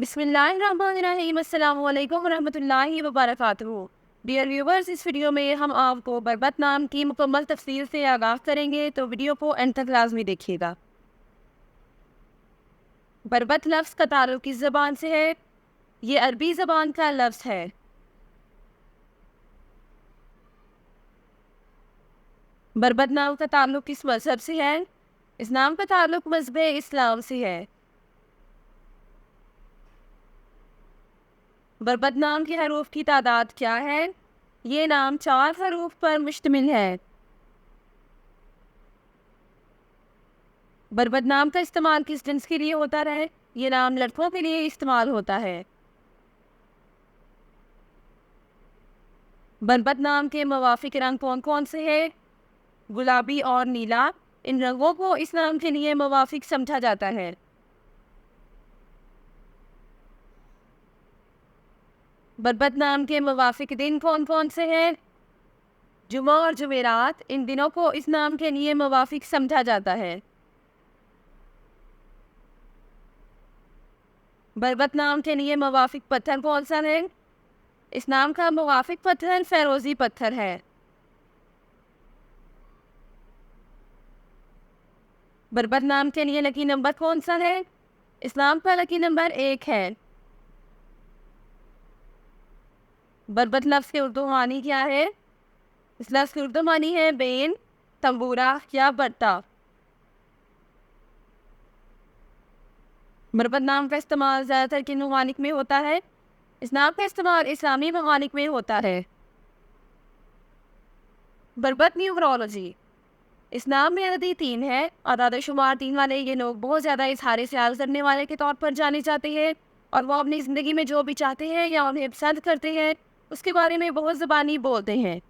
बिस्मिल्लाहिर्रहमानिर्रहीम। अस्सलामु अलैकुम रहमतुल्लाहि व बरकातुहू। डियर व्यूवर्स, इस वीडियो में हम आपको बरबत नाम की मुकम्मल तफसील से आगाह करेंगे, तो वीडियो को एंड तक लाजमी देखिएगा। बरबत लफ्ज़ का ताल्लुक किस ज़बान से है? ये अरबी ज़बान का लफ्ज़ है। बरबत नाम का ताल्लुक किस मज़हब से है? इस नाम का ताल्लुक मज़हब इस्लाम से है। बरबत नाम के हरूफ की तादाद क्या है? ये नाम 4 हरूफ पर मुश्तमिल है। बरबत नाम का इस्तेमाल किस जिन्स के लिए होता है? ये नाम लड़कों के लिए इस्तेमाल होता है। बरबत नाम के मुवाफिक रंग कौन कौन से हैं? गुलाबी और नीला। इन रंगों को इस नाम के लिए मुवाफिक समझा जाता है। बरबत नाम के मुवाफिक दिन कौन कौन से हैं? जुमा और जुमेरात। इन दिनों को इस नाम के लिए मुवाफिक समझा जाता है। बरबत नाम के लिए मुवाफिक पत्थर कौन सा है? इस नाम का मुवाफिक पत्थर फेरोजी पत्थर है। बरबत नाम के लिए लकी नंबर कौन सा है? इस नाम का लकी नंबर 1 है। बरबत लफ्ज़ के उर्दू मानी क्या है? इस लफ्ज़ की उर्दू मानी है बेन, तंबूरा या बट्टा। बरबत नाम का इस्तेमाल ज़्यादातर किन ममालिक में होता है? इस नाम का इस्तेमाल इस्लामी ममालिक में होता है। बरबत न्यूमरोलॉजी। इस नाम में अददी 3 है और आदद शुमार 3 वाले ये लोग बहुत ज़्यादा इजहार ख्याल करने वाले के तौर पर जाने जाते हैं, और वो अपनी ज़िंदगी में जो भी चाहते हैं या उन्हें पसंद करते हैं उसके बारे में बहुत ज़बानी बोलते हैं।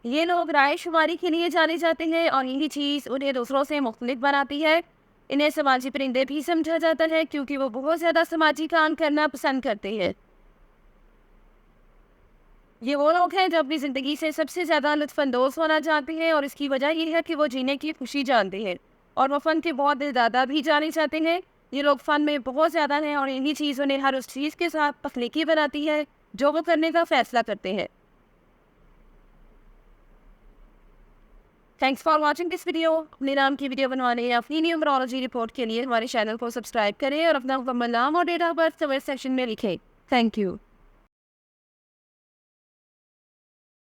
ये लोग राय शुमारी के लिए जाने जाते हैं और यही चीज़ उन्हें दूसरों से मुख्तलिफ बनाती है। इन्हें समाजी परिंदे भी समझा जाता है क्योंकि वो बहुत ज़्यादा समाजी काम करना पसंद करते हैं। ये वो लोग हैं जो अपनी ज़िंदगी से सबसे ज़्यादा लुत्फ़अंदोज़ होना चाहते हैं, और इसकी वजह ये है कि वो जीने की खुशी जानते हैं और वो फ़न के बहुत ज़्यादा भी जाने चाहते हैं। ये लोग फ़न में बहुत ज़्यादा हैं और यही चीज़ उन्हें हर उस चीज़ के साथ तख्लीकी बनाती है जो वो करने का फ़ैसला करते हैं। Thanks for watching this video. अपने नाम की वीडियो बनवाने या अपनी न्यूमरोलॉजी रिपोर्ट के लिए हमारे चैनल को सब्सक्राइब करें और अपना मुकम्मल नाम और date of birth comment section में लिखें। Thank you.